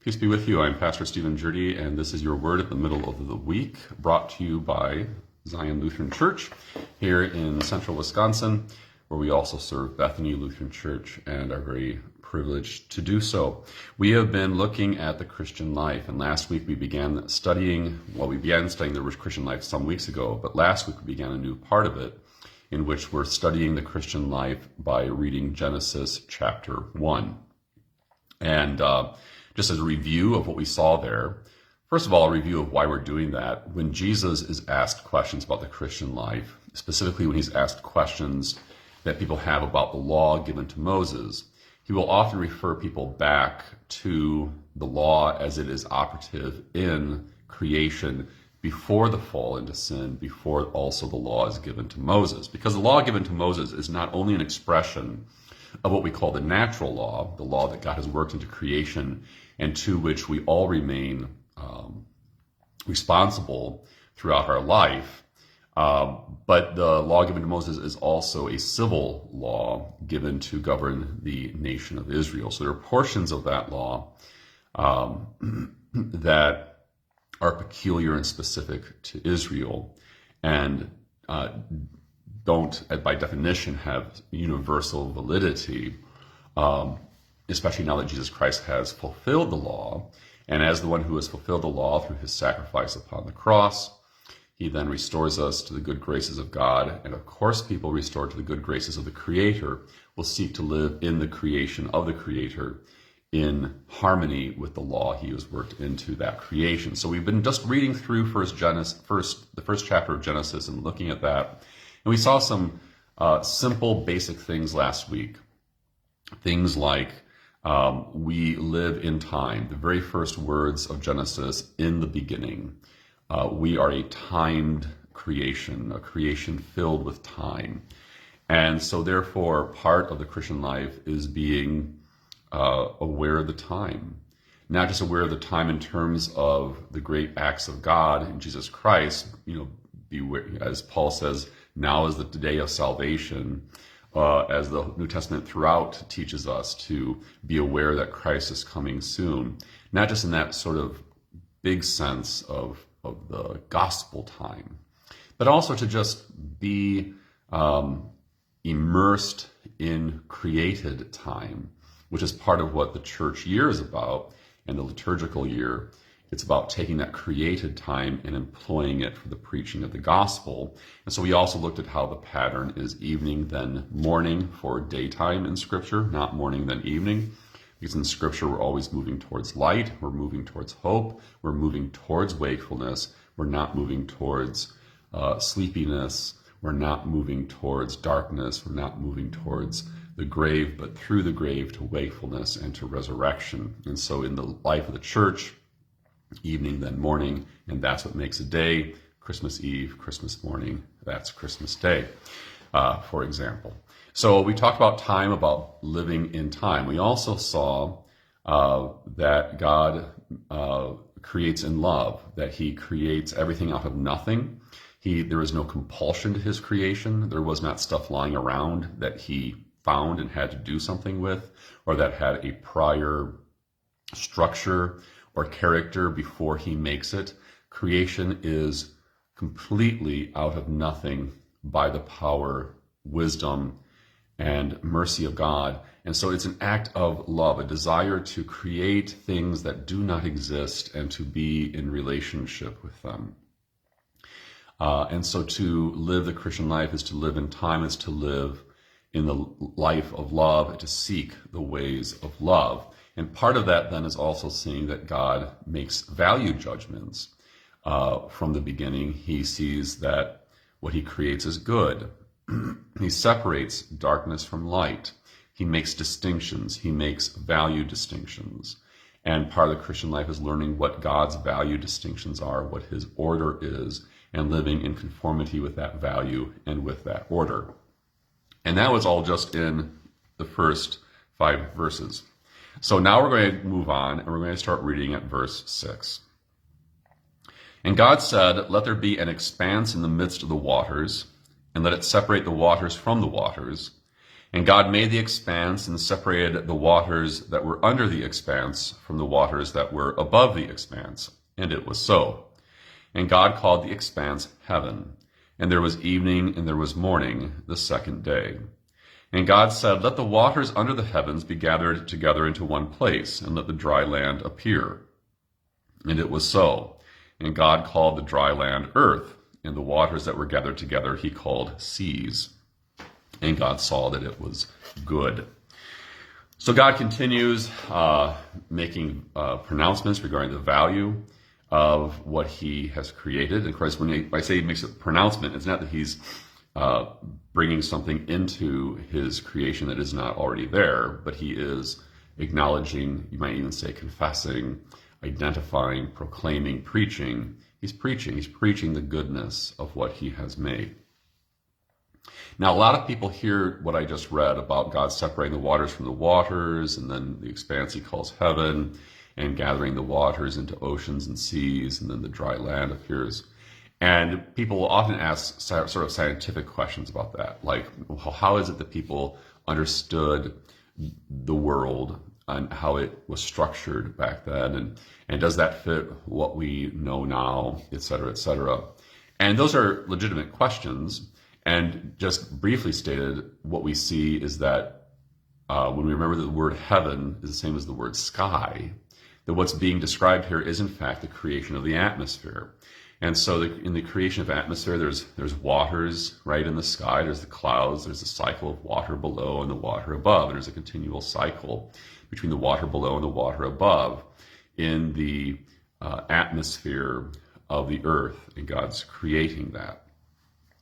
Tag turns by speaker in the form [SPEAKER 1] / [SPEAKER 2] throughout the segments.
[SPEAKER 1] Peace be with you. I'm Pastor Stephen Gjerde, and this is your word at the middle of the week, brought to you by Zion Lutheran Church here in central Wisconsin, where we also serve Bethany Lutheran Church and are very privileged to do so. We have been looking at the Christian life, and last week we began studying the Christian life some weeks ago, but last week we began a new part of it, in which we're studying the Christian life by reading Genesis chapter 1. And just as a review of what we saw there, first of all, a review of why we're doing that. When Jesus is asked questions about the Christian life, specifically when he's asked questions that people have about the law given to Moses, he will often refer people back to the law as it is operative in creation before the fall into sin, before also the law is given to Moses. Because the law given to Moses is not only an expression of what we call the natural law, the law that God has worked into creation and to which we all remain responsible throughout our life. But the law given to Moses is also a civil law given to govern the nation of Israel. So there are portions of that law that are peculiar and specific to Israel and don't, by definition, have universal validity, especially now that Jesus Christ has fulfilled the law. And as the one who has fulfilled the law through his sacrifice upon the cross, he then restores us to the good graces of God. And of course, people restored to the good graces of the Creator will seek to live in the creation of the Creator in harmony with the law he has worked into that creation. So we've been just reading through the first chapter of Genesis and looking at that. And we saw some simple, basic things last week. Things like we live in time. The very first words of Genesis, in the beginning. We are a timed creation, a creation filled with time. And so therefore, part of the Christian life is being aware of the time. Not just aware of the time in terms of the great acts of God in Jesus Christ, beware, as Paul says, now is the day of salvation, as the New Testament throughout teaches us to be aware that Christ is coming soon. Not just in that sort of big sense of the gospel time, but also to just be immersed in created time, which is part of what the church year is about, and the liturgical year. It's about taking that created time and employing it for the preaching of the gospel. And so we also looked at how the pattern is evening, then morning for daytime in Scripture, not morning, then evening. Because in Scripture, we're always moving towards light, we're moving towards hope, we're moving towards wakefulness, we're not moving towards sleepiness, we're not moving towards darkness, we're not moving towards the grave, but through the grave to wakefulness and to resurrection. And so in the life of the church, evening, then morning, and that's what makes a day. Christmas Eve, Christmas morning, that's Christmas Day, for example. So we talked about time, about living in time. We also saw that God creates in love, that he creates everything out of nothing. There is no compulsion to his creation. There was not stuff lying around that he found and had to do something with, or that had a prior structure or character before he makes it. Creation is completely out of nothing by the power, wisdom, and mercy of God. And so it's an act of love, a desire to create things that do not exist and to be in relationship with them. And so to live the Christian life is to live in time, is to live in the life of love, and to seek the ways of love. And part of that then is also seeing that God makes value judgments from the beginning. He sees that what he creates is good. He separates darkness from light. He makes distinctions. He makes value distinctions. And part of the Christian life is learning what God's value distinctions are, what his order is, and living in conformity with that value and with that order. And that was all just in the first 5 verses. So now we're going to move on, and we're going to start reading at verse 6. And God said, "Let there be an expanse in the midst of the waters, and let it separate the waters from the waters. And God made the expanse and separated the waters that were under the expanse from the waters that were above the expanse. And it was so. And God called the expanse heaven. And there was evening and there was morning the second day. And God said, let the waters under the heavens be gathered together into one place, and let the dry land appear. And it was so. And God called the dry land earth, and the waters that were gathered together he called seas. And God saw that it was good. So God continues making pronouncements regarding the value of what he has created. And of course, when I say he makes a pronouncement, it's not that he's bringing something into his creation that is not already there, but he is acknowledging, you might even say confessing, identifying, proclaiming, preaching. He's preaching the goodness of what he has made. Now, a lot of people hear what I just read about God separating the waters from the waters, and then the expanse he calls heaven, and gathering the waters into oceans and seas, and then the dry land appears. And people will often ask sort of scientific questions about that, like, well, how is it that people understood the world and how it was structured back then, and does that fit what we know now, et cetera, et cetera. And those are legitimate questions. And just briefly stated, what we see is that when we remember that the word heaven is the same as the word sky, that what's being described here is in fact the creation of the atmosphere. And so in the creation of atmosphere, there's waters right in the sky, there's the clouds, there's a cycle of water below and the water above, and there's a continual cycle between the water below and the water above in the atmosphere of the earth, and God's creating that.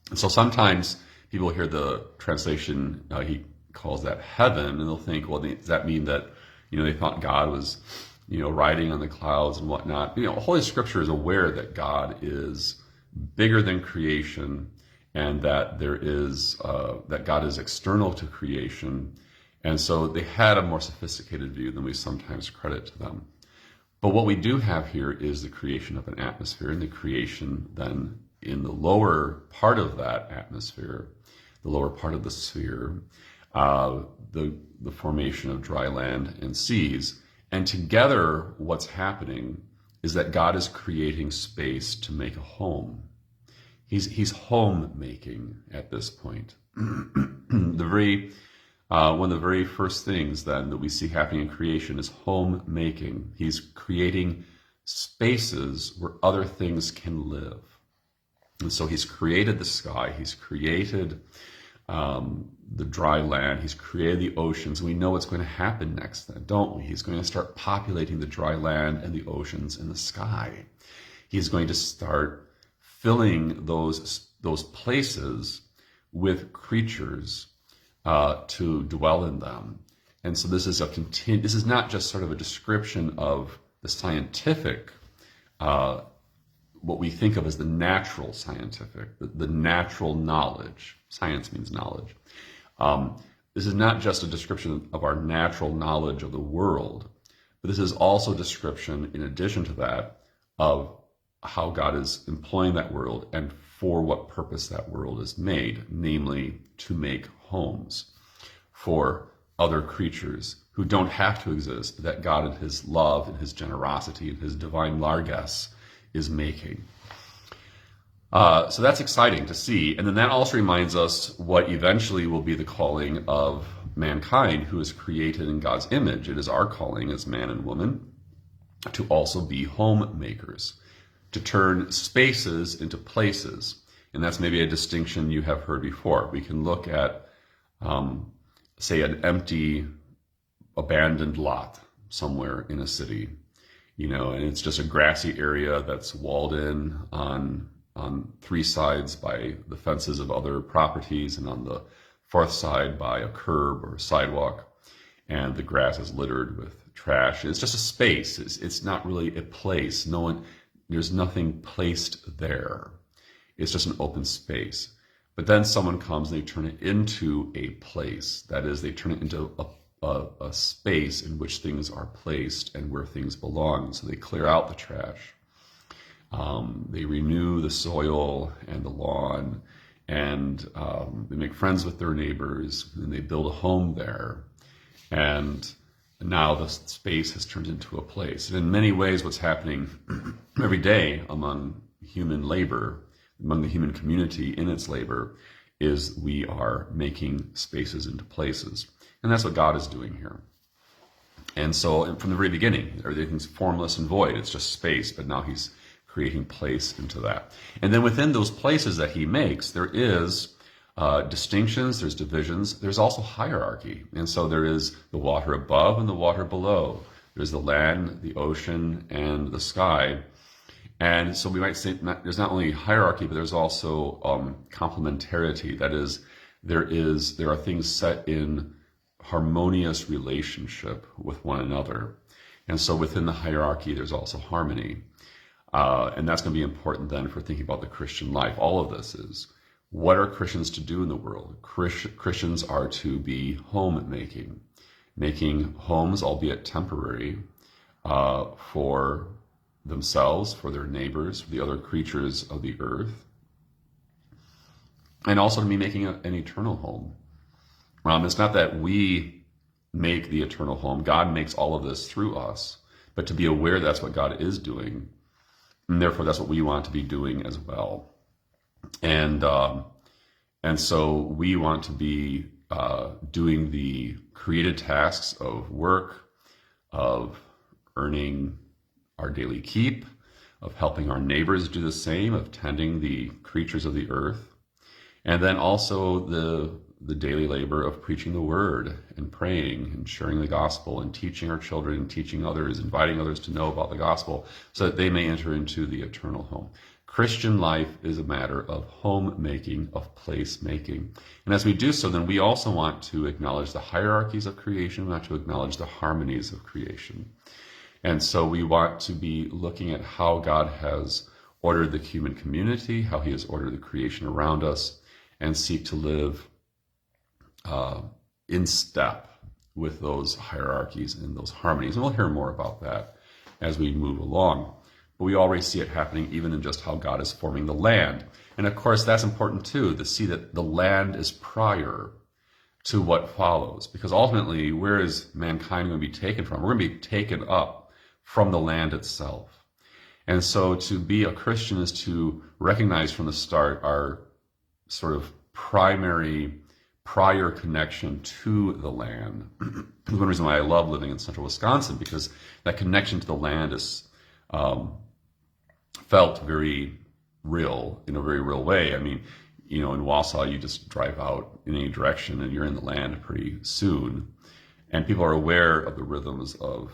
[SPEAKER 1] And so sometimes people hear the translation, he calls that heaven, and they'll think, well, does that mean that, they thought God was, riding on the clouds and whatnot? Holy Scripture is aware that God is bigger than creation, and that that God is external to creation. And so they had a more sophisticated view than we sometimes credit to them. But what we do have here is the creation of an atmosphere, and the creation then in the lower part of that atmosphere, the lower part of the sphere, the formation of dry land and seas. And together, what's happening is that God is creating space to make a home. He's home making at this point. One of the very first things then that we see happening in creation is home making. He's creating spaces where other things can live. And so he's created the sky, he's created the dry land, he's created the oceans. We know what's going to happen next then, don't we? He's going to start populating the dry land and the oceans and the sky. He's going to start filling those places with creatures to dwell in them. And so this is not just sort of a description of the scientific what we think of as the natural scientific, the natural knowledge. Science means knowledge. This is not just a description of our natural knowledge of the world, but this is also a description, in addition to that, of how God is employing that world and for what purpose that world is made, namely to make homes for other creatures who don't have to exist, that God in his love and his generosity and his divine largesse is making. So that's exciting to see. And then that also reminds us what eventually will be the calling of mankind, who is created in God's image. It is our calling as man and woman to also be homemakers, to turn spaces into places. And that's maybe a distinction you have heard before. We can look at, say, an empty, abandoned lot somewhere in a city, and it's just a grassy area that's walled in on three sides by the fences of other properties, and on the fourth side by a curb or a sidewalk, and the grass is littered with trash. It's just a space. It's not really a place. There's nothing placed there. It's just an open space. But then someone comes and they turn it into a place. That is, they turn it into a space in which things are placed and where things belong. So they clear out the trash. They renew the soil and the lawn, and they make friends with their neighbors, and they build a home there. And now the space has turned into a place. And in many ways, what's happening every day among human labor, among the human community in its labor, is we are making spaces into places. And that's what God is doing here. And so from the very beginning, everything's formless and void. It's just space, but now he's creating place into that. And then within those places that he makes, there is distinctions, there's divisions, there's also hierarchy. And so there is the water above and the water below. There's the land, the ocean, and the sky. And so we might say there's not only hierarchy, but there's also complementarity. That is, there are things set in harmonious relationship with one another. And so within the hierarchy, there's also harmony. And that's going to be important then for thinking about the Christian life. All of this is, what are Christians to do in the world? Christians are to be homemaking, making homes, albeit temporary, for themselves, for their neighbors, for the other creatures of the earth, and also to be making an eternal home. It's not that we make the eternal home. God makes all of this through us, but to be aware that's what God is doing, and therefore that's what we want to be doing as well. And so we want to be doing the created tasks of work, of earning our daily keep, of helping our neighbors do the same, of tending the creatures of the earth, and then also the daily labor of preaching the word and praying and sharing the gospel and teaching our children and teaching others, inviting others to know about the gospel so that they may enter into the eternal home. Christian life is a matter of homemaking, of place-making. And as we do so, then we also want to acknowledge the hierarchies of creation, we want to acknowledge the harmonies of creation. And so we want to be looking at how God has ordered the human community, how he has ordered the creation around us, and seek to live in step with those hierarchies and those harmonies. And we'll hear more about that as we move along. But we already see it happening even in just how God is forming the land. And of course, that's important too, to see that the land is prior to what follows. Because ultimately, where is mankind going to be taken from? We're going to be taken up from the land itself. And so to be a Christian is to recognize from the start our sort of prior connection to the land. One reason why I love living in central Wisconsin, because that connection to the land is felt very real, in a very real way. I mean, in Wausau, you just drive out in any direction and you're in the land pretty soon. And people are aware of the rhythms of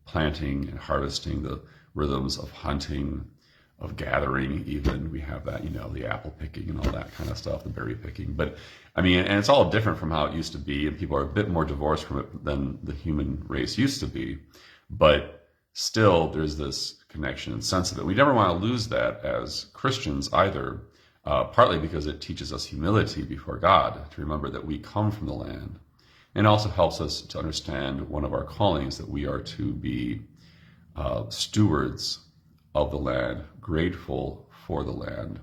[SPEAKER 1] planting and harvesting, the rhythms of hunting, of gathering even. We have that, the apple picking and all that kind of stuff, the berry picking. But I mean, and it's all different from how it used to be, and people are a bit more divorced from it than the human race used to be. But still, there's this connection and sense of it. We never want to lose that as Christians either, partly because it teaches us humility before God, to remember that we come from the land. And also helps us to understand one of our callings, that we are to be stewards of the land, grateful for the land,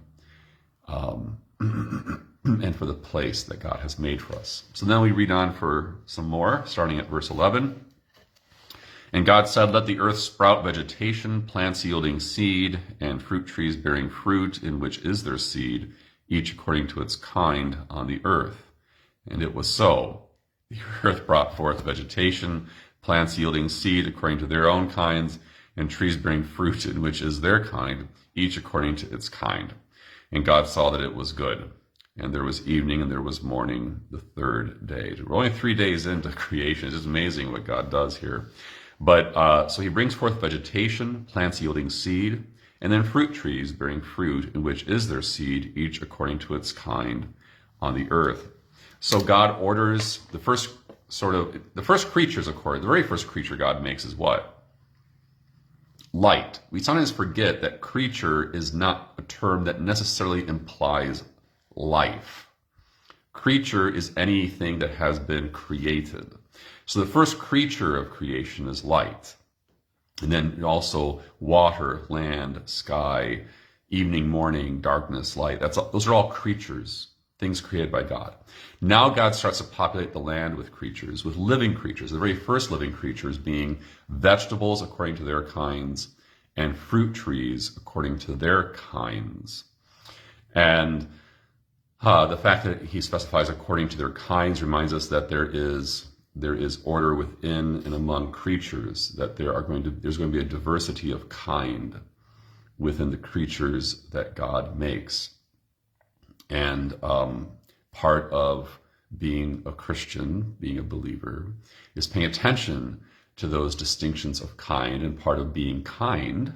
[SPEAKER 1] and for the place that God has made for us. So then we read on for some more, starting at verse 11. And God said, let the earth sprout vegetation, plants yielding seed, and fruit trees bearing fruit, in which is their seed, each according to its kind on the earth. And it was so. The earth brought forth vegetation, plants yielding seed according to their own kinds, and trees bearing fruit, in which is their kind, each according to its kind. And God saw that it was good. And there was evening and there was morning, the third day. We're only 3 days into creation. It's just amazing what God does here. But so he brings forth vegetation, plants yielding seed, and then fruit trees bearing fruit, in which is their seed, each according to its kind on the earth. So God orders the first creatures, of course, the very first creature God makes is what? Light. We sometimes forget that creature is not a term that necessarily implies life. Creature is anything that has been created. So the first creature of creation is light. And then also water, land, sky, evening, morning, darkness, light. Those are all creatures things created by God. Now God starts to populate the land with creatures, with living creatures, the very first living creatures being vegetables according to their kinds and fruit trees according to their kinds. And the fact that he specifies according to their kinds reminds us that there is order within and among creatures, that there's going to be a diversity of kind within the creatures that God makes. And part of being a Christian, being a believer, is paying attention to those distinctions of kind. And part of being kind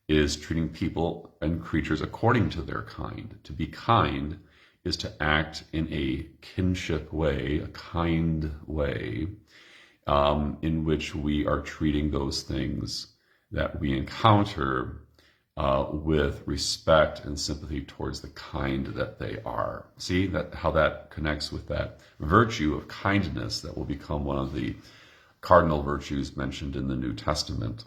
[SPEAKER 1] is treating people and creatures according to their kind. To be kind is to act in a kinship way, a kind way, in which we are treating those things that we encounter with respect and sympathy towards the kind that they are. See that how that connects with that virtue of kindness that will become one of the cardinal virtues mentioned in the New Testament.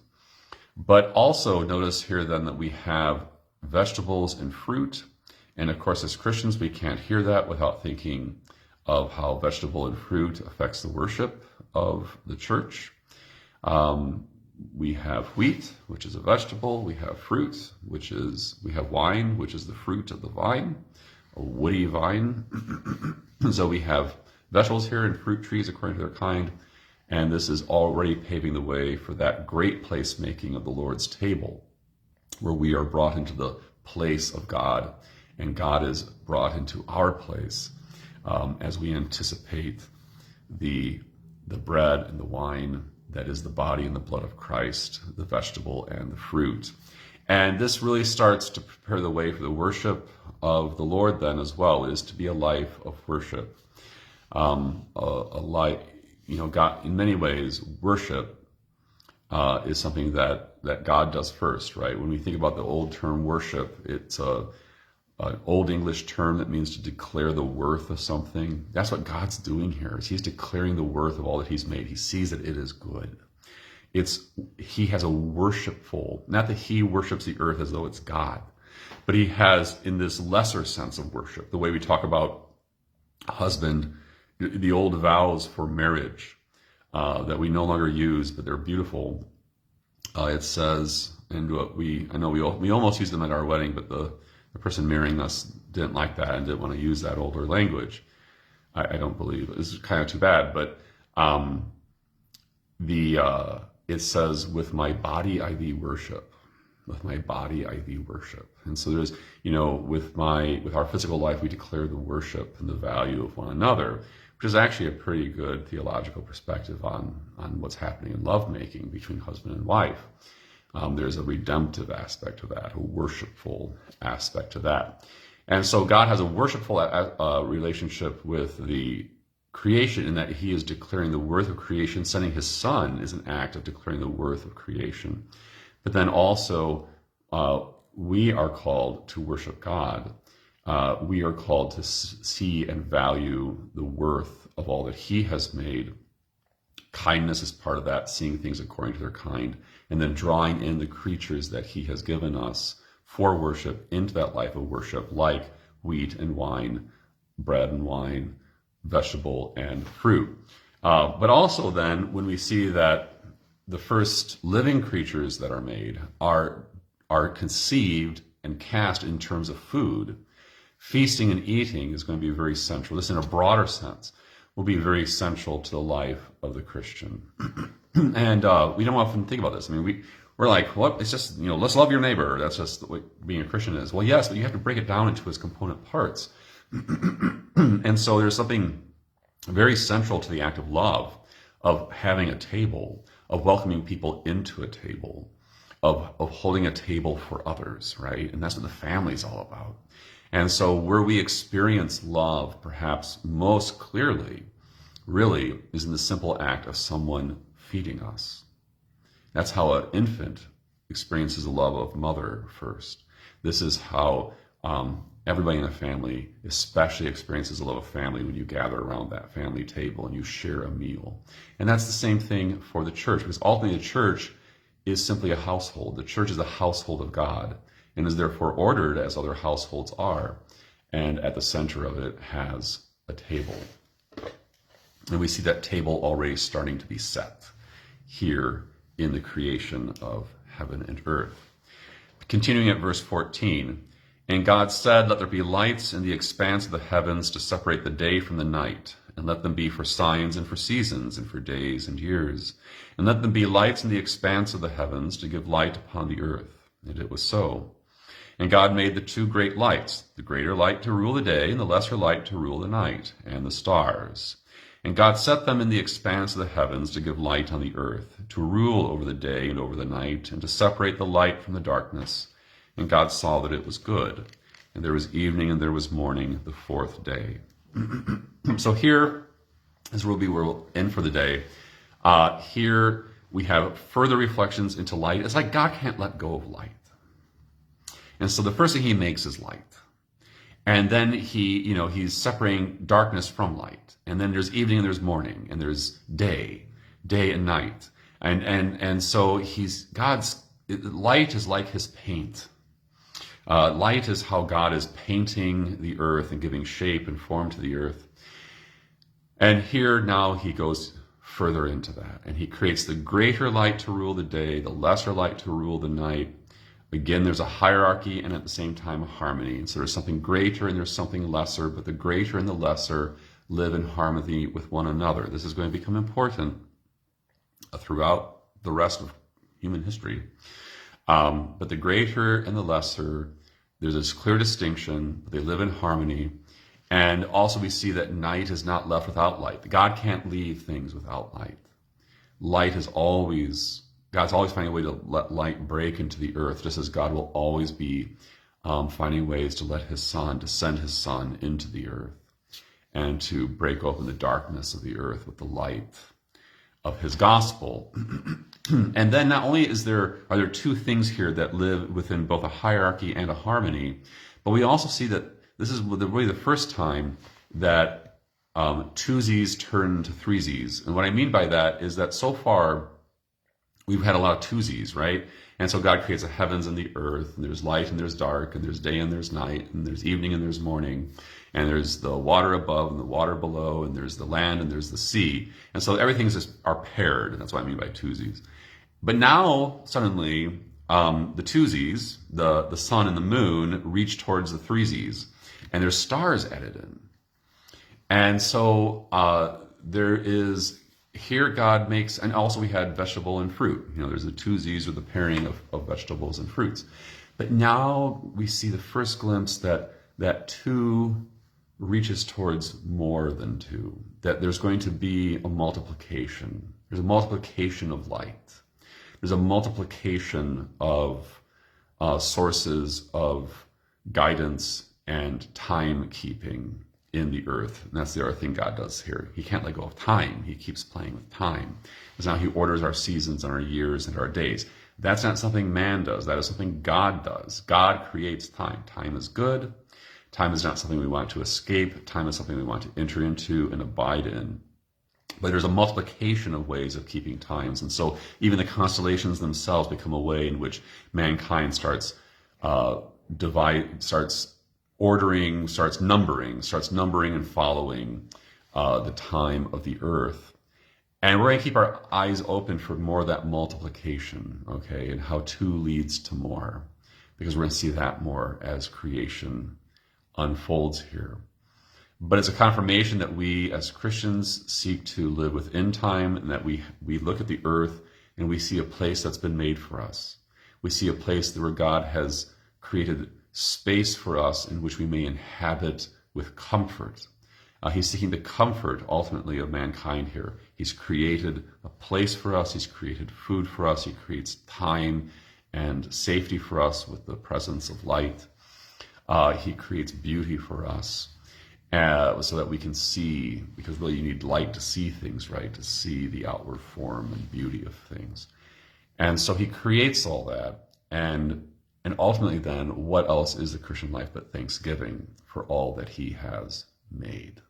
[SPEAKER 1] But also notice here then that we have vegetables and fruit. And of course, as Christians, we can't hear that without thinking of how vegetable and fruit affects the worship of the church. We have wheat, which is a vegetable. We have fruit, we have wine, which is the fruit of the vine, a woody vine. So we have vegetables here and fruit trees according to their kind. And this is already paving the way for that great placemaking of the Lord's table, where we are brought into the place of God, and God is brought into our place as we anticipate the bread and the wine that is the body and the blood of Christ, the vegetable and the fruit. And this really starts to prepare the way for the worship of the Lord then as well, is to be a life of worship. A life, God, in many ways, worship is something that God does first, right? When we think about the old term worship, it's an old English term that means to declare the worth of something. That's what God's doing here, is he's declaring the worth of all that he's made. He sees that it is good. He has a worshipful, not that he worships the earth as though it's God, but he has, in this lesser sense of worship, the way we talk about husband, the old vows for marriage that we no longer use, but they're beautiful. It says, and I know we almost used them at our wedding, but the person marrying us didn't like that and didn't want to use that older language. I don't believe. It's kind of too bad, but it says, with my body I thee worship. With my body I thee worship. And so there's, with our physical life, we declare the worship and the value of one another, which is actually a pretty good theological perspective on what's happening in lovemaking between husband and wife. There's a redemptive aspect to that, a worshipful aspect to that. And so God has a worshipful relationship with the creation, in that he is declaring the worth of creation. Sending his son is an act of declaring the worth of creation. But then also, we are called to worship God. We are called to see and value the worth of all that he has made. Kindness is part of that, seeing things according to their kind, and then drawing in the creatures that he has given us for worship into that life of worship, like wheat and wine, bread and wine, vegetable and fruit. But also then, when we see that the first living creatures that are made are conceived and cast in terms of food, feasting and eating is going to be very central. This, in a broader sense, will be very central to the life of the Christian. And we don't often think about this. I mean, we're like, what? It's just, let's love your neighbor. That's just what being a Christian is. Well, yes, but you have to break it down into its component parts. And so there's something very central to the act of love, of having a table, of welcoming people into a table, of holding a table for others, right? And that's what the family is all about. And so where we experience love perhaps most clearly really is in the simple act of someone feeding us. That's how an infant experiences the love of mother first. This is how everybody in a family especially experiences the love of family when you gather around that family table and you share a meal. And that's the same thing for the church, because ultimately the church is simply a household. The church is a household of God, and is therefore ordered as other households are. and at the center of it has a table. And we see that table already starting to be set here in the creation of heaven and earth. Continuing at verse 14, and God said, let there be lights in the expanse of the heavens to separate the day from the night, and let them be for signs and for seasons and for days and years. And let them be lights in the expanse of the heavens to give light upon the earth. And it was so. And God made the two great lights, the greater light to rule the day and the lesser light to rule the night, and the stars. And God set them in the expanse of the heavens to give light on the earth, to rule over the day and over the night, and to separate the light from the darkness. And God saw that it was good. And there was evening and there was morning, the fourth day. So here is where we'll end for the day. Here we have further reflections into light. It's like God can't let go of light. And so the first thing he makes is light. And then he's separating darkness from light. And then there's evening and there's morning, and there's day and night. And so God's light is like his paint. Light is how God is painting the earth and giving shape and form to the earth. And here now he goes further into that. And he creates the greater light to rule the day, the lesser light to rule the night. Again, there's a hierarchy and at the same time a harmony. And so there's something greater and there's something lesser, but the greater and the lesser live in harmony with one another. This is going to become important throughout the rest of human history. But the greater and the lesser, there's this clear distinction. They live in harmony. And also we see that night is not left without light. God can't leave things without light. God's always finding a way to let light break into the earth, just as God will always be finding ways to send his son into the earth and to break open the darkness of the earth with the light of his gospel. And then not only are there two things here that live within both a hierarchy and a harmony, but we also see that this is really the first time that twosies turn to threesies. And what I mean by that is that so far we've had a lot of twosies, right? And so God creates the heavens and the earth, and there's light and there's dark, and there's day and there's night, and there's evening and there's morning, and there's the water above and the water below, and there's the land and there's the sea. And so everything's are paired, and that's what I mean by twosies. But now, suddenly, the twosies, the sun and the moon, reach towards the threesies, and there's stars added in. And so here God makes, and also we had vegetable and fruit. There's the twosies, or the pairing of vegetables and fruits. But now we see the first glimpse that two reaches towards more than two, that there's going to be a multiplication. There's a multiplication of light. There's a multiplication of sources of guidance and timekeeping in the earth. And that's the other thing God does here. He can't let go of time. He keeps playing with time. Because now he orders our seasons and our years and our days. That's not something man does. That is something God does. God creates time. Time is good. Time is not something we want to escape. Time is something we want to enter into and abide in. But there's a multiplication of ways of keeping times. And so even the constellations themselves become a way in which mankind starts ordering, starts numbering and following the time of the earth. And we're going to keep our eyes open for more of that multiplication, okay, and how two leads to more, because we're going to see that more as creation unfolds here. But it's a confirmation that we as Christians seek to live within time, and that we look at the earth and we see a place that's been made for us. We see a place where God has created space for us in which we may inhabit with comfort. He's seeking the comfort, ultimately, of mankind here. He's created a place for us. He's created food for us. He creates time and safety for us with the presence of light. He creates beauty for us so that we can see, because really you need light to see things, right? To see the outward form and beauty of things. And so he creates all that. And ultimately then, what else is the Christian life but thanksgiving for all that he has made?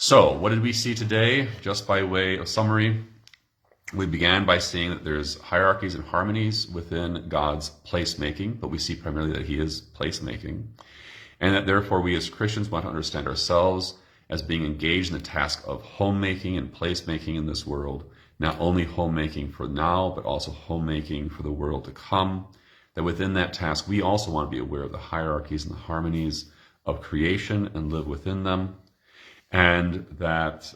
[SPEAKER 1] So, what did we see today? Just by way of summary, we began by seeing that there's hierarchies and harmonies within God's placemaking, but we see primarily that he is placemaking. And that therefore we as Christians want to understand ourselves as being engaged in the task of homemaking and placemaking in this world, not only homemaking for now, but also homemaking for the world to come. That within that task, we also want to be aware of the hierarchies and the harmonies of creation and live within them. And that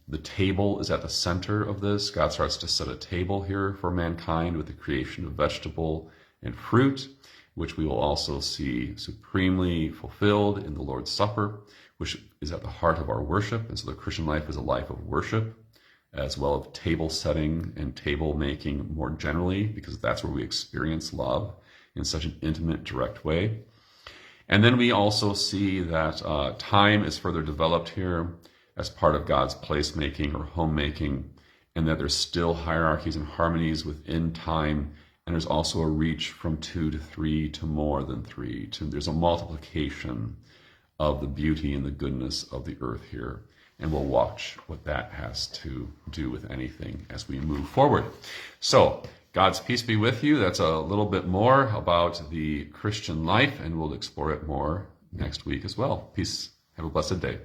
[SPEAKER 1] the table is at the center of this. God starts to set a table here for mankind with the creation of vegetable and fruit, which we will also see supremely fulfilled in the Lord's Supper, which is at the heart of our worship. And so the Christian life is a life of worship, as well as table setting and table making more generally, because that's where we experience love in such an intimate, direct way. And then we also see that time is further developed here as part of God's placemaking or homemaking, and that there's still hierarchies and harmonies within time. And there's also a reach from 2 to 3 to more than 3. There's a multiplication of the beauty and the goodness of the earth here. And we'll watch what that has to do with anything as we move forward. So, God's peace be with you. That's a little bit more about the Christian life, and we'll explore it more next week as well. Peace. Have a blessed day.